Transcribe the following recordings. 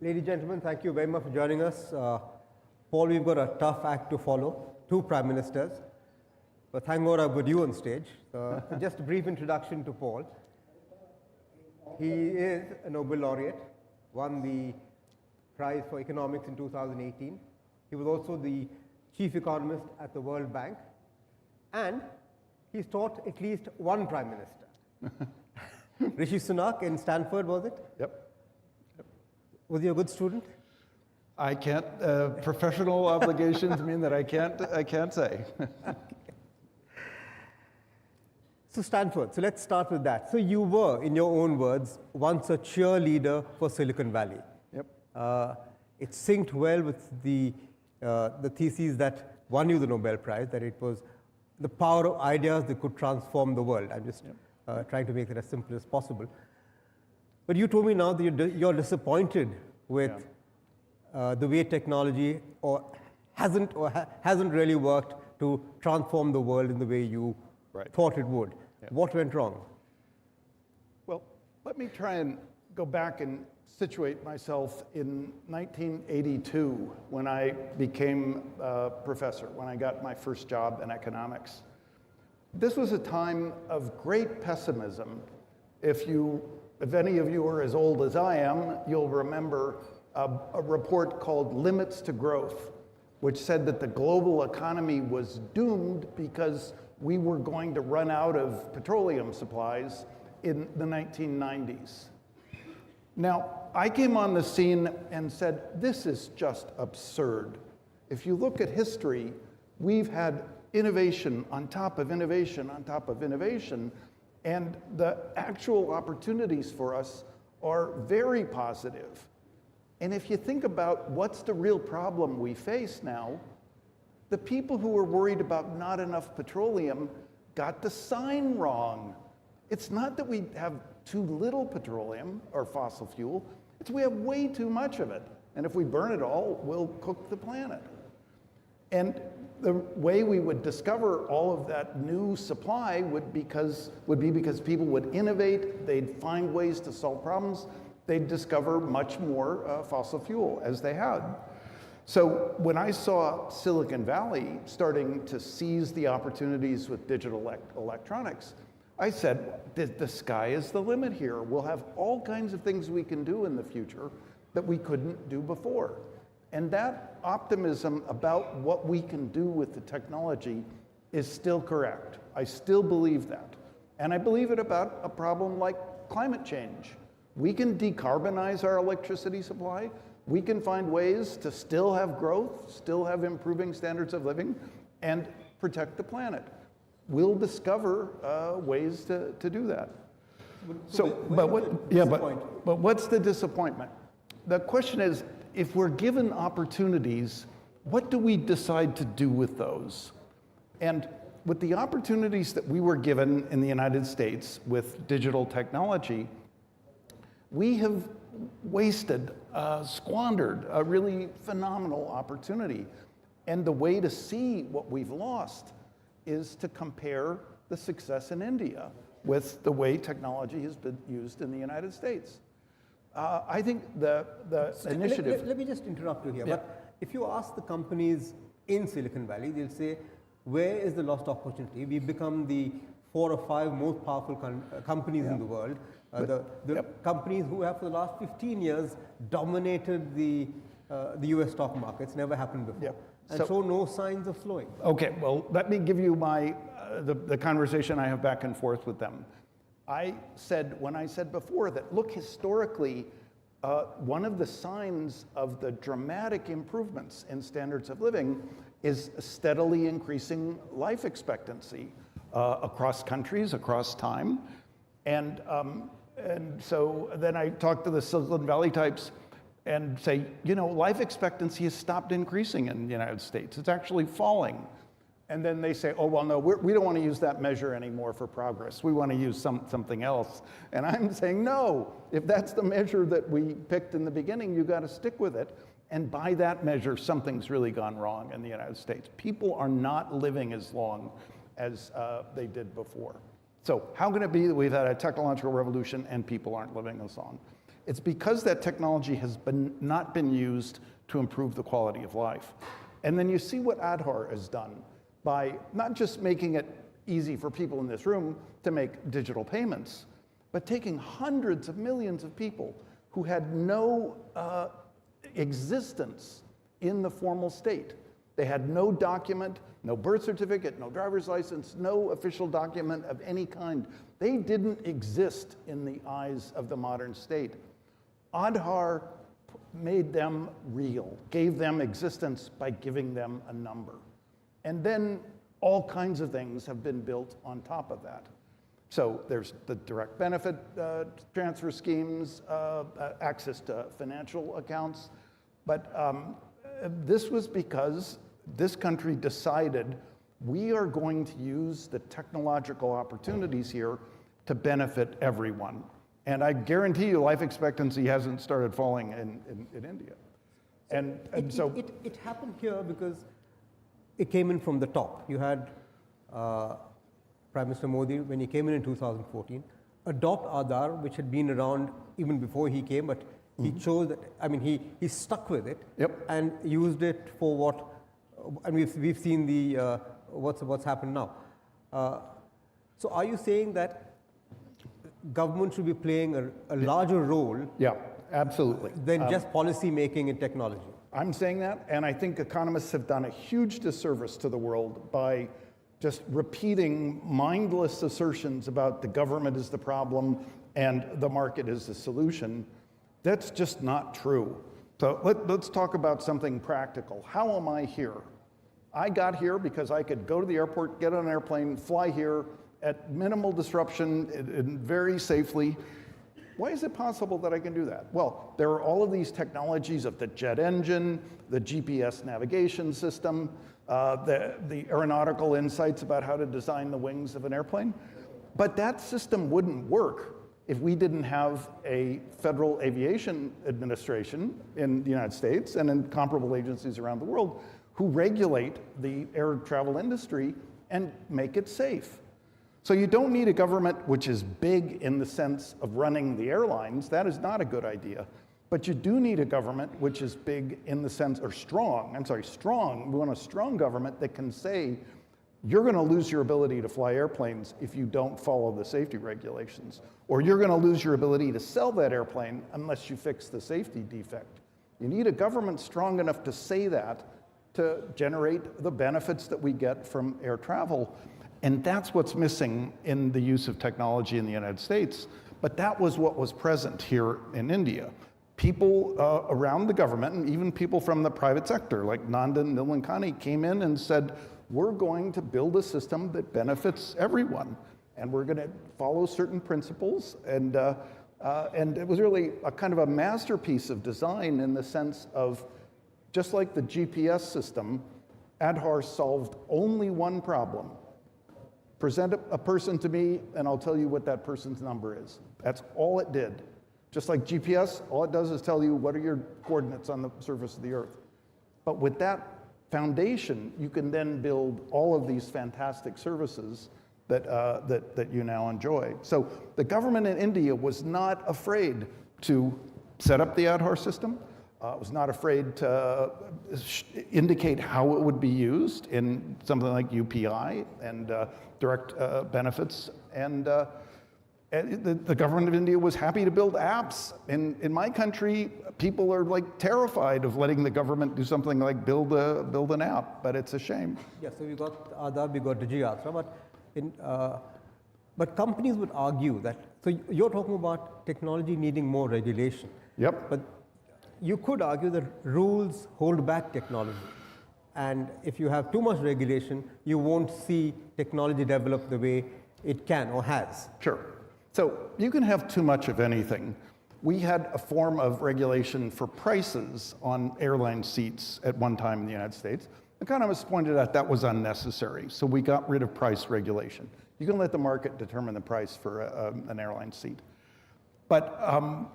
Ladies and gentlemen, thank you very much for joining us. Paul, we've got a tough act to follow, two prime ministers. But thank God I've got you on stage. Just a brief introduction to Paul. He is a Nobel laureate, won the Prize for Economics in 2018. He was also the chief economist at the World Bank. And he's taught at least one prime minister. Rishi Sunak in Stanford, was it? Yep. Was he a good student? I can't, professional obligations mean that I can't say. So Stanford, so let's start with that. So you were, in your own words, once a cheerleader for Silicon Valley. Yep. It synced well with the thesis that won you the Nobel Prize, that it was the power of ideas that could transform the world. I'm just trying to make it as simple as possible. But you told me now that you're disappointed with the way technology hasn't really worked to transform the world in the way you thought it would. What went wrong? Well, let me try and go back and situate myself in 1982 when I became a professor, when I got my first job in economics. This was a time of great pessimism. If any of you are as old as I am, you'll remember a report called Limits to Growth, which said that the global economy was doomed because we were going to run out of petroleum supplies in the 1990s. Now, I came on the scene and said, this is just absurd. If you look at history, we've had innovation on top of innovation on top of innovation, and the actual opportunities for us are very positive. And if you think about what's the real problem we face now, the people who were worried about not enough petroleum got the sign wrong. It's not that we have too little petroleum or fossil fuel, it's we have way too much of it. And if we burn it all, we'll cook the planet. And the way we would discover all of that new supply would be because people would innovate, they'd find ways to solve problems, they'd discover much more fossil fuel as they had. So when I saw Silicon Valley starting to seize the opportunities with digital electronics, I said, the sky is the limit here. We'll have all kinds of things we can do in the future that we couldn't do before. And that optimism about what we can do with the technology is still correct. I still believe that. And I believe it about a problem like climate change. We can decarbonize our electricity supply. We can find ways to still have growth, still have improving standards of living, and protect the planet. We'll discover ways to do that. But what's the disappointment? The question is, if we're given opportunities, what do we decide to do with those? And with the opportunities that we were given in the United States with digital technology, we have squandered a really phenomenal opportunity. And the way to see what we've lost is to compare the success in India with the way technology has been used in the United States. I think the initiative... Let me just interrupt you here. Yeah. But if you ask the companies in Silicon Valley, they'll say, where is the lost opportunity? We've become the 4 or 5 most powerful companies in the world. The companies who have for the last 15 years dominated the US stock markets, never happened before. Yep. And so no signs of slowing. Okay, well, let me give you the conversation I have back and forth with them. When I said before that, look, historically, one of the signs of the dramatic improvements in standards of living is steadily increasing life expectancy across countries, across time. And so then I talk to the Silicon Valley types and say, life expectancy has stopped increasing in the United States. It's actually falling. And then they say, oh, well, no, we don't want to use that measure anymore for progress. We want to use something else. And I'm saying, no, if that's the measure that we picked in the beginning, you got to stick with it. And by that measure, something's really gone wrong in the United States. People are not living as long as they did before. So how can it be that we've had a technological revolution and people aren't living as long? It's because that technology has not been used to improve the quality of life. And then you see what Aadhaar has done by not just making it easy for people in this room to make digital payments, but taking hundreds of millions of people who had no existence in the formal state. They had no document, no birth certificate, no driver's license, no official document of any kind. They didn't exist in the eyes of the modern state. Aadhaar made them real, gave them existence by giving them a number. And then all kinds of things have been built on top of that. So there's the direct benefit transfer schemes, access to financial accounts. But this was because this country decided we are going to use the technological opportunities here to benefit everyone. And I guarantee you life expectancy hasn't started falling in India. It happened here because it came in from the top. You had Prime Minister Modi, when he came in 2014, adopt Aadhaar, which had been around even before he came, but he chose that, I mean, he stuck with it and used it for what, and we've seen the, what's happened now. So are you saying that government should be playing a larger role? Yeah, absolutely. Than just policy making and technology? I'm saying that, and I think economists have done a huge disservice to the world by just repeating mindless assertions about the government is the problem and the market is the solution. That's just not true. So let's talk about something practical. How am I here? I got here because I could go to the airport, get on an airplane, fly here at minimal disruption and very safely. Why is it possible that I can do that? Well, there are all of these technologies of the jet engine, the GPS navigation system, the aeronautical insights about how to design the wings of an airplane. But that system wouldn't work if we didn't have a Federal Aviation Administration in the United States and in comparable agencies around the world who regulate the air travel industry and make it safe. So you don't need a government which is big in the sense of running the airlines. That is not a good idea. But you do need a government which is big in the sense, or strong, strong. We want a strong government that can say, you're going to lose your ability to fly airplanes if you don't follow the safety regulations. Or you're going to lose your ability to sell that airplane unless you fix the safety defect. You need a government strong enough to say that to generate the benefits that we get from air travel. And that's what's missing in the use of technology in the United States. But that was what was present here in India. People around the government, and even people from the private sector, like Nandan Nilekani, came in and said, we're going to build a system that benefits everyone. And we're going to follow certain principles. And it was really a kind of a masterpiece of design in the sense of, just like the GPS system, Aadhaar solved only one problem. Present a person to me, and I'll tell you what that person's number is. That's all it did. Just like GPS, all it does is tell you what are your coordinates on the surface of the Earth. But with that foundation, you can then build all of these fantastic services that you now enjoy. So the government in India was not afraid to set up the Aadhaar system, was not afraid to indicate how it would be used in something like UPI and direct benefits. And the government of India was happy to build apps. In my country, people are like terrified of letting the government do something like build an app, but it's a shame. Yeah, so we got Aadhaar, we got DigiYatra, but companies would argue that, so you're talking about technology needing more regulation. Yep. But you could argue that rules hold back technology. And if you have too much regulation, you won't see technology develop the way it can or has. Sure. So you can have too much of anything. We had a form of regulation for prices on airline seats at one time in the United States. Economists pointed out that was unnecessary, so we got rid of price regulation. You can let the market determine the price for an airline seat. But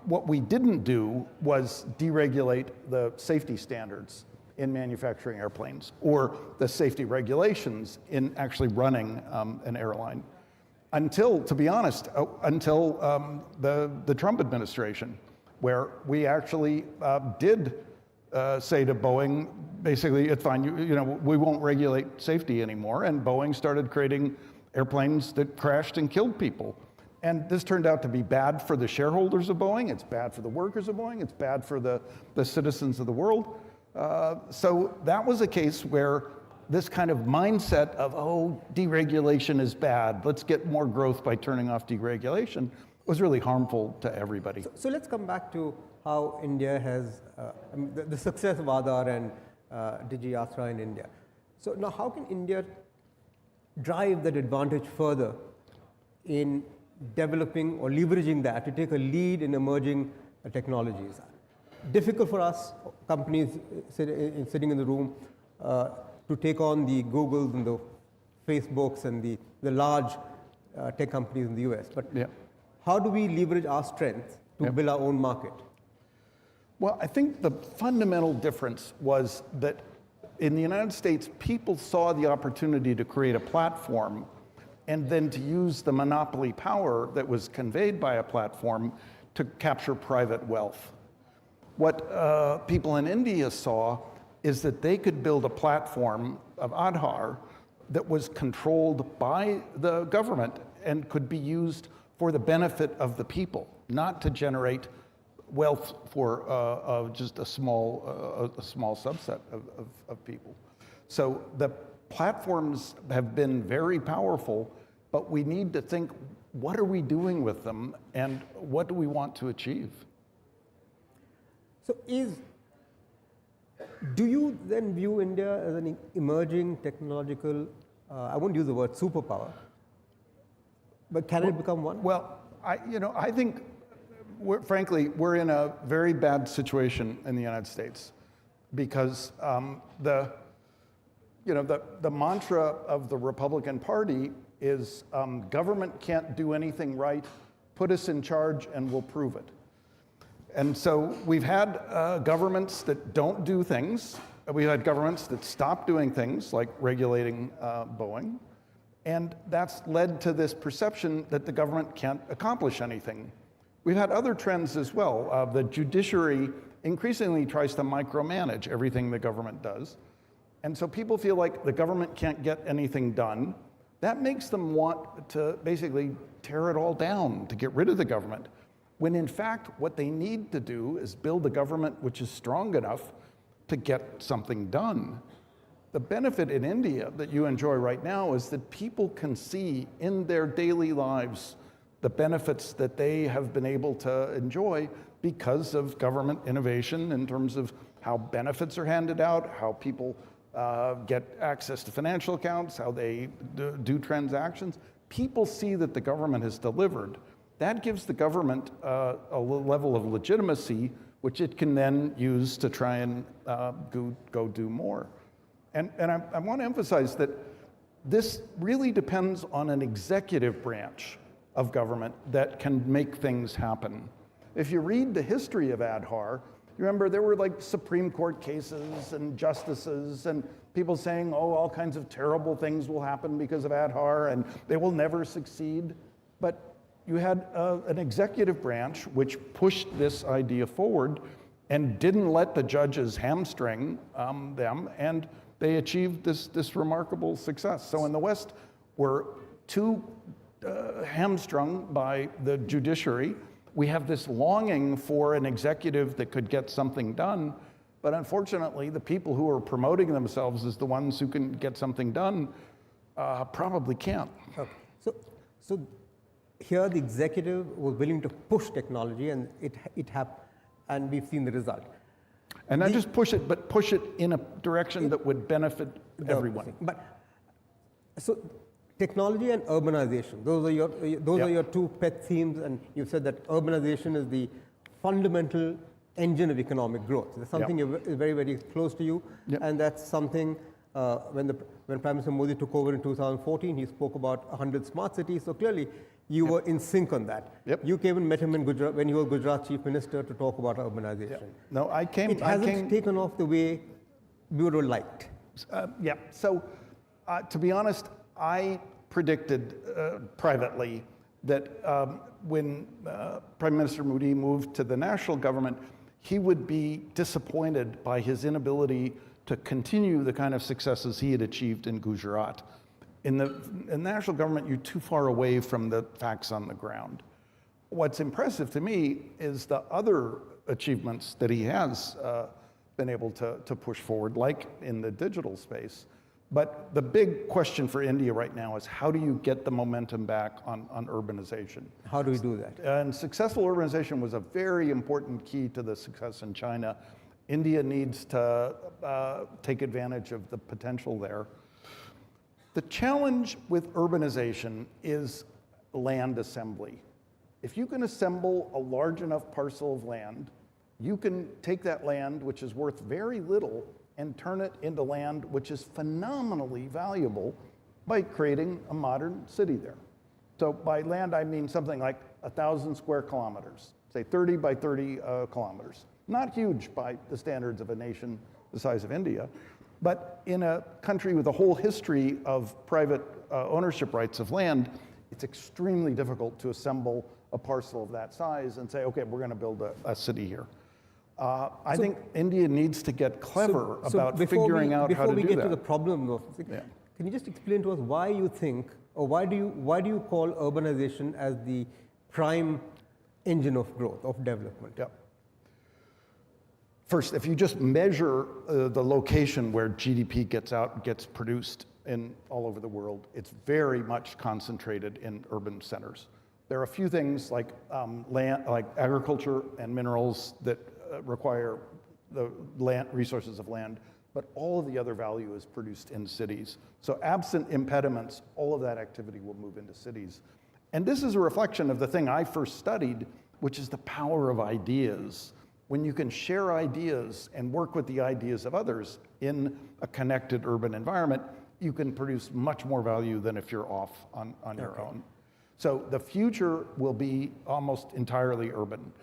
what we didn't do was deregulate the safety standards in manufacturing airplanes or the safety regulations in actually running an airline. Until, to be honest, until the Trump administration. where we actually did say to Boeing, basically, it's fine, we won't regulate safety anymore, and Boeing started creating airplanes that crashed and killed people. And this turned out to be bad for the shareholders of Boeing, it's bad for the workers of Boeing, it's bad for the citizens of the world. So that was a case where this kind of mindset of, oh, deregulation is bad, let's get more growth by turning off deregulation, was really harmful to everybody. So let's come back to how India has, the success of Aadhaar and Digi in India. So now how can India drive that advantage further in developing or leveraging that to take a lead in emerging technologies? Difficult for us, companies sitting in the room, to take on the Googles and the Facebooks and the large tech companies in the US. But how do we leverage our strength to build our own market? Well, I think the fundamental difference was that in the United States, people saw the opportunity to create a platform and then to use the monopoly power that was conveyed by a platform to capture private wealth. What people in India saw is that they could build a platform of Aadhaar that was controlled by the government and could be used for the benefit of the people, not to generate wealth for just a small subset of people. So the platforms have been very powerful, but we need to think, what are we doing with them and what do we want to achieve? So do you then view India as an emerging technological, I won't use the word superpower, but can it become one? Well, I think, frankly, we're in a very bad situation in the United States because the mantra of the Republican Party is government can't do anything right, put us in charge and we'll prove it. And so we've had governments that don't do things. We've had governments that stop doing things like regulating Boeing. And that's led to this perception that the government can't accomplish anything. We've had other trends as well. The judiciary increasingly tries to micromanage everything the government does. And so people feel like the government can't get anything done. That makes them want to basically tear it all down, to get rid of the government. When in fact, what they need to do is build a government which is strong enough to get something done. The benefit in India that you enjoy right now is that people can see in their daily lives the benefits that they have been able to enjoy because of government innovation in terms of how benefits are handed out, how people get access to financial accounts, how they do transactions. People see that the government has delivered. That gives the government a level of legitimacy which it can then use to try and go do more. And I want to emphasize that this really depends on an executive branch of government that can make things happen. If you read the history of Aadhaar, you remember there were like Supreme Court cases and justices and people saying, oh, all kinds of terrible things will happen because of Aadhaar and they will never succeed. But you had an executive branch which pushed this idea forward and didn't let the judges hamstring them, and they achieved this remarkable success. So in the West, we're too hamstrung by the judiciary. We have this longing for an executive that could get something done, but unfortunately, the people who are promoting themselves as the ones who can get something done probably can't. Okay. So here the executive was willing to push technology and it happened, and we've seen the result. And not just push it, but push it in a direction that would benefit everyone. So technology and urbanization, those are your two pet themes, and you said that urbanization is the fundamental engine of economic growth. That's something is very, very close to you, and that's something when Prime Minister Modi took over in 2014, he spoke about 100 smart cities. So clearly, you were in sync on that. You came and met him in Gujarat when you were Gujarat Chief Minister to talk about urbanization. No, I came. It hasn't taken off the way we would have liked. So to be honest, I predicted privately that when Prime Minister Modi moved to the national government, he would be disappointed by his inability to continue the kind of successes he had achieved in Gujarat. In the national government, you're too far away from the facts on the ground. What's impressive to me is the other achievements that he has been able to push forward, like in the digital space. But the big question for India right now is how do you get the momentum back on urbanization? How do we do that? And successful urbanization was a very important key to the success in China. India needs to take advantage of the potential there. The challenge with urbanization is land assembly. If you can assemble a large enough parcel of land, you can take that land, which is worth very little, and turn it into land which is phenomenally valuable by creating a modern city there. So by land, I mean something like 1,000 square kilometers, say 30 by 30 kilometers. Not huge by the standards of a nation the size of India, but in a country with a whole history of private ownership rights of land, it's extremely difficult to assemble a parcel of that size and say, okay, we're going to build a city here. I think India needs to get clever about figuring out how to do that. Before we get to the problem, though, can you just explain to us why you think, or why do you call urbanization as the prime engine of growth, of development? Yep. First, if you just measure the location where GDP gets produced in all over the world, it's very much concentrated in urban centers. There are a few things like land, like agriculture and minerals that require the land, resources of land, but all of the other value is produced in cities. So absent impediments, all of that activity will move into cities. And this is a reflection of the thing I first studied, which is the power of ideas. When you can share ideas and work with the ideas of others in a connected urban environment, you can produce much more value than if you're off on your own. So the future will be almost entirely urban.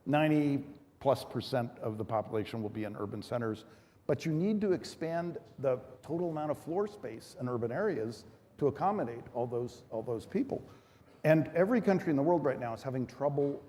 90+% of the population will be in urban centers, but you need to expand the total amount of floor space in urban areas to accommodate all those people. And every country in the world right now is having trouble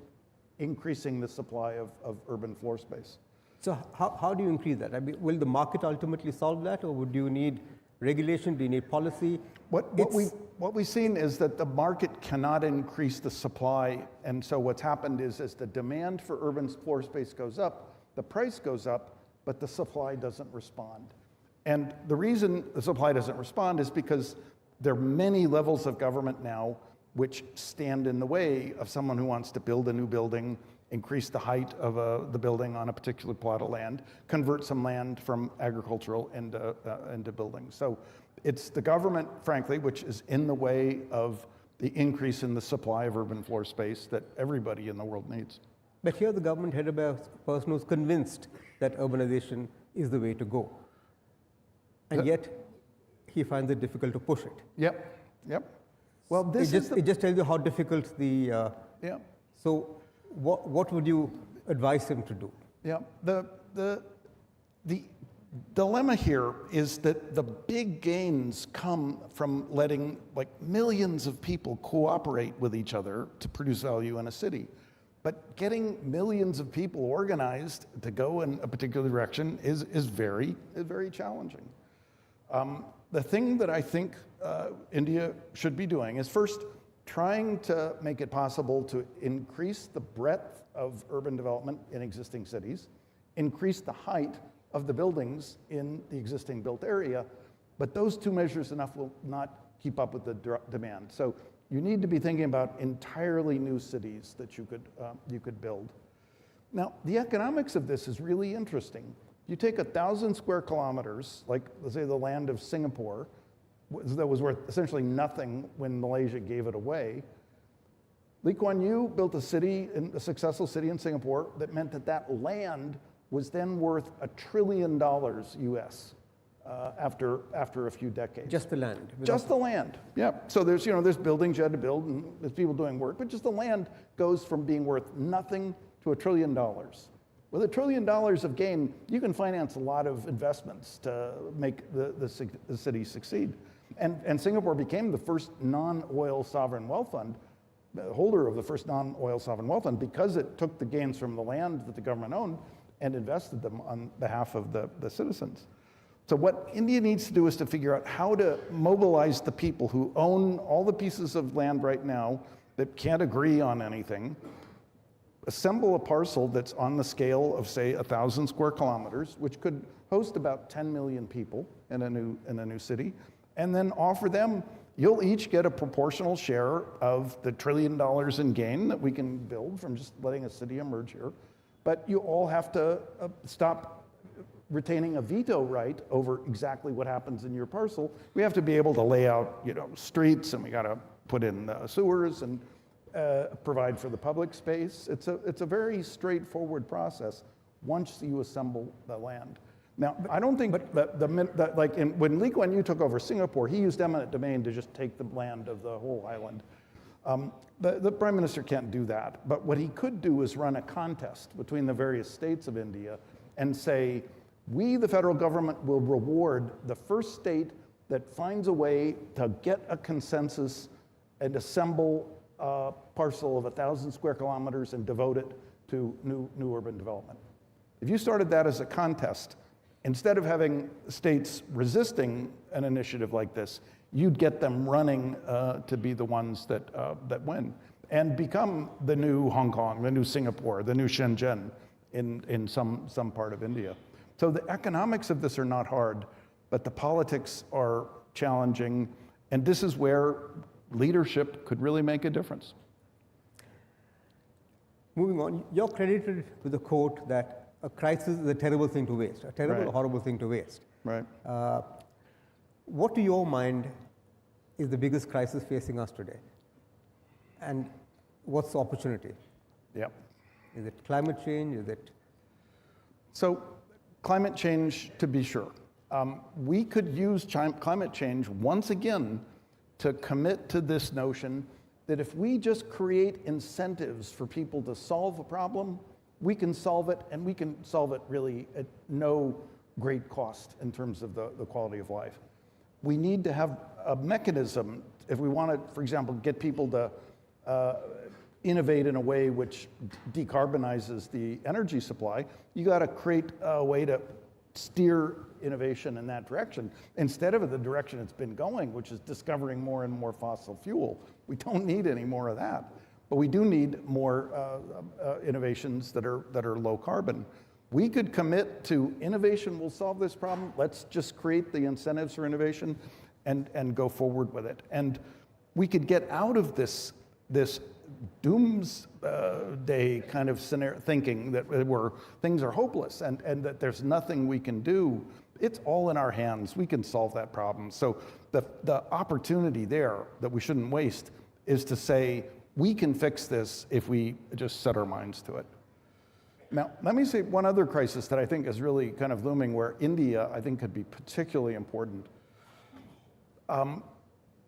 increasing the supply of urban floor space. So how do you increase that? I mean, will the market ultimately solve that, or would you need regulation? Do you need policy? What we've seen is that the market cannot increase the supply, and so what's happened is as the demand for urban floor space goes up, the price goes up, but the supply doesn't respond. And the reason the supply doesn't respond is because there are many levels of government now which stand in the way of someone who wants to build a new building, increase the height of the building on a particular plot of land, convert some land from agricultural into buildings. So it's the government, frankly, which is in the way of the increase in the supply of urban floor space that everybody in the world needs. But here the government headed by a person who's convinced that urbanization is the way to go. And yet he finds it difficult to push it. Yep. Well, it just tells you how difficult the... So what would you advise him to do? Yeah, the dilemma here is that the big gains come from letting millions of people cooperate with each other to produce value in a city. But getting millions of people organized to go in a particular direction is very challenging. The thing that I think India should be doing is first trying to make it possible to increase the breadth of urban development in existing cities, increase the height of the buildings in the existing built area, but those two measures enough will not keep up with the demand. So you need to be thinking about entirely new cities that you could build. Now, the economics of this is really interesting. You take 1,000 square kilometers, like let's say the land of Singapore, that was worth essentially nothing when Malaysia gave it away. Lee Kuan Yew built a successful city in Singapore that meant that land was then worth $1 trillion US after a few decades. Just the land? Just the land, yeah. So there's buildings you had to build and there's people doing work, but just the land goes from being worth nothing to $1 trillion. With $1 trillion of gain, you can finance a lot of investments to make the city succeed. And Singapore became the first non-oil sovereign wealth fund holder of the first non-oil sovereign wealth fund because it took the gains from the land that the government owned and invested them on behalf of the citizens. So what India needs to do is to figure out how to mobilize the people who own all the pieces of land right now that can't agree on anything, assemble a parcel that's on the scale of, say, 1,000 square kilometers, which could host about 10 million people in a new city, and then offer them, you'll each get a proportional share of the $1 trillion in gain that we can build from just letting a city emerge here. But you all have to stop retaining a veto right over exactly what happens in your parcel. We have to be able to lay out, streets, and we got to put in sewers and provide for the public space. It's a very straightforward process once you assemble the land. Now, I don't think when Lee Kuan Yew took over Singapore, he used eminent domain to just take the land of the whole island. The prime minister can't do that, but what he could do is run a contest between the various states of India and say, we, the federal government, will reward the first state that finds a way to get a consensus and assemble a parcel of 1,000 square kilometers and devote it to new urban development. If you started that as a contest, instead of having states resisting an initiative like this, you'd get them running to be the ones that win and become the new Hong Kong, the new Singapore, the new Shenzhen in some part of India. So the economics of this are not hard, but the politics are challenging, and this is where leadership could really make a difference. Moving on, you're credited with the quote that a crisis is a terrible thing to waste, a terrible, horrible thing to waste. Right. What, to your mind, is the biggest crisis facing us today? And what's the opportunity? Yep. Is it climate change? Is it? So, climate change, to be sure. We could use climate change once again to commit to this notion that if we just create incentives for people to solve a problem, we can solve it, and we can solve it really at no great cost in terms of the quality of life. We need to have a mechanism if we want to, for example, get people to innovate in a way which decarbonizes the energy supply. You got to create a way to steer innovation in that direction instead of the direction it's been going, which is discovering more and more fossil fuel. We don't need any more of that, but we do need more innovations that are low carbon. We could commit to innovation will solve this problem. Let's just create the incentives for innovation and go forward with it. And we could get out of this doomsday kind of scenario thinking that where things are hopeless and that there's nothing we can do. It's all in our hands. We can solve that problem. So the opportunity there that we shouldn't waste is to say, we can fix this if we just set our minds to it. Now, let me say one other crisis that I think is really kind of looming where India, I think, could be particularly important.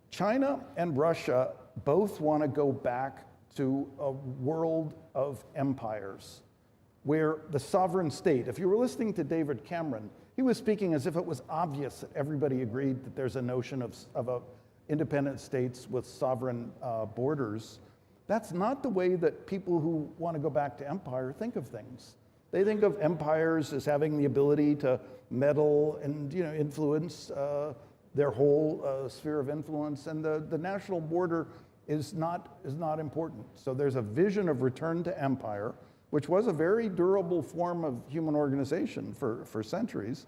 China and Russia both want to go back to a world of empires where the sovereign state, if you were listening to David Cameron, he was speaking as if it was obvious that everybody agreed that there's a notion of independent states with sovereign borders. That's not the way that people who want to go back to empire think of things. They think of empires as having the ability to meddle and influence their whole sphere of influence, and the national border is not important. So there's a vision of return to empire, which was a very durable form of human organization for centuries,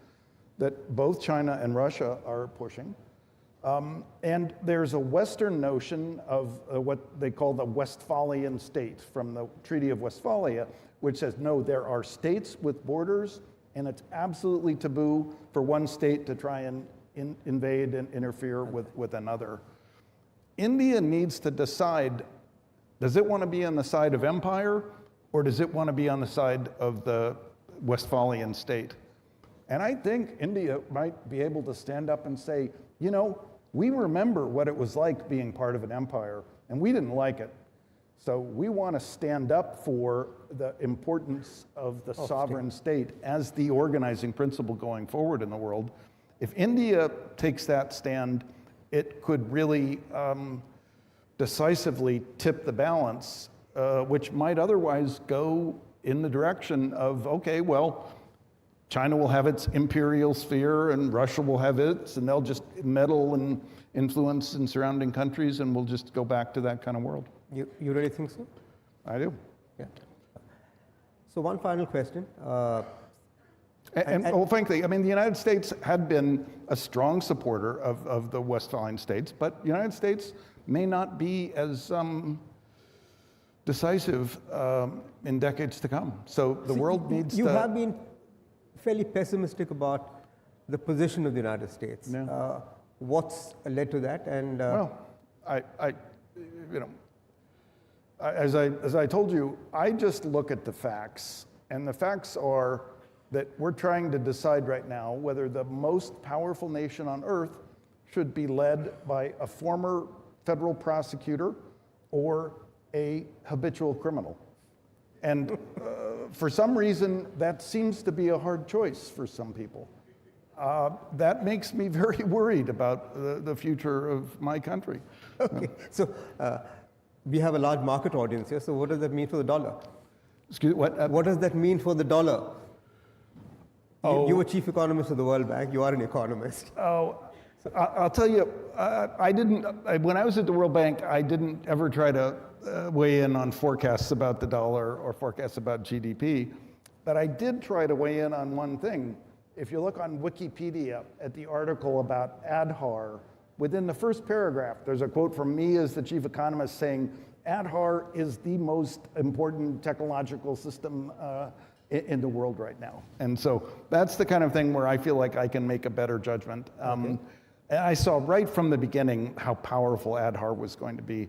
that both China and Russia are pushing. And there's a Western notion of what they call the Westphalian state from the Treaty of Westphalia, which says, no, there are states with borders, and it's absolutely taboo for one state to try and invade and interfere with another. India needs to decide, does it want to be on the side of empire, or does it want to be on the side of the Westphalian state? And I think India might be able to stand up and say, we remember what it was like being part of an empire, and we didn't like it. So we want to stand up for the importance of the sovereign state as the organizing principle going forward in the world. If India takes that stand, it could really decisively tip the balance, which might otherwise go in the direction of, okay, well, China will have its imperial sphere and Russia will have its, and they'll just meddle and influence in surrounding countries, and we'll just go back to that kind of world. You really think so? I do. Yeah. So one final question. Well, frankly, I mean, the United States had been a strong supporter of the Westphalian states, but the United States may not be as decisive in decades to come. So the world needs You have been fairly pessimistic about the position of the United States. Yeah. What's led to that? And well, as I told you, I just look at the facts, and the facts are that we're trying to decide right now whether the most powerful nation on earth should be led by a former federal prosecutor or a habitual criminal. And for some reason, that seems to be a hard choice for some people. That makes me very worried about the future of my country. Okay, so we have a large market audience here, so what does that mean for the dollar? Excuse me, what? What does that mean for the dollar? Oh. You were chief economist of the World Bank, you are an economist. Oh, I'll tell you, when I was at the World Bank, I didn't ever try to weigh in on forecasts about the dollar or forecasts about GDP, but I did try to weigh in on one thing. If you look on Wikipedia at the article about ADHAR, within the first paragraph, there's a quote from me as the chief economist saying, ADHAR is the most important technological system in the world right now. And so that's the kind of thing where I feel like I can make a better judgment. And I saw right from the beginning how powerful ADHAR was going to be.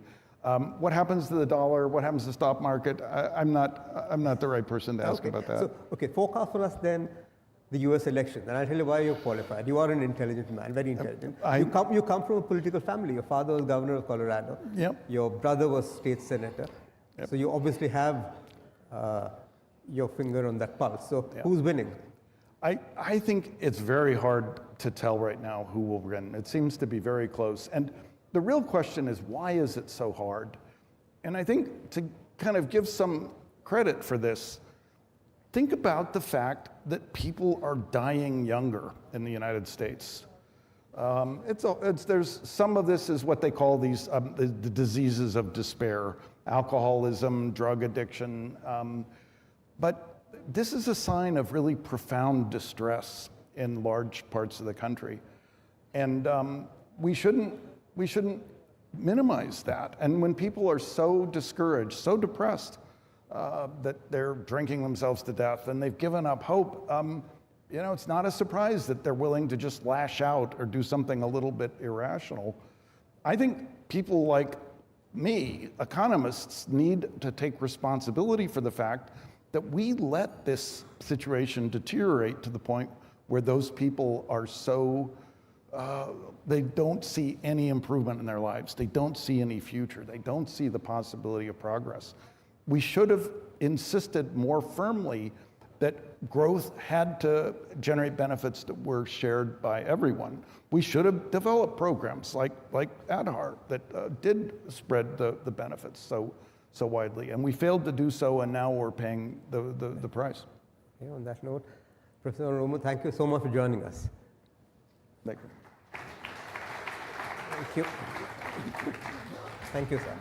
What happens to the dollar? What happens to the stock market? I'm not the right person to ask about that. So, forecast for us then the US election. And I'll tell you why you're qualified. You are an intelligent man, very intelligent. You come from a political family. Your father was governor of Colorado. Yep. Your brother was state senator. Yep. So you obviously have your finger on that pulse. So who's winning? I think it's very hard to tell right now who will win. It seems to be very close. And the real question is, why is it so hard? And I think to kind of give some credit for this, think about the fact that people are dying younger in the United States. There's some of this is what they call these the diseases of despair, alcoholism, drug addiction. But this is a sign of really profound distress in large parts of the country. And we shouldn't minimize that. And when people are so discouraged, so depressed, that they're drinking themselves to death and they've given up hope, it's not a surprise that they're willing to just lash out or do something a little bit irrational. I think people like me, economists, need to take responsibility for the fact that we let this situation deteriorate to the point where those people are so, they don't see any improvement in their lives. They don't see any future. They don't see the possibility of progress. We should have insisted more firmly that growth had to generate benefits that were shared by everyone. We should have developed programs like ADHAR that did spread the benefits so widely. And we failed to do so, and now we're paying the price. Okay, on that note, Professor Romo, thank you so much for joining us. Thank you. Thank you. Thank you, sir.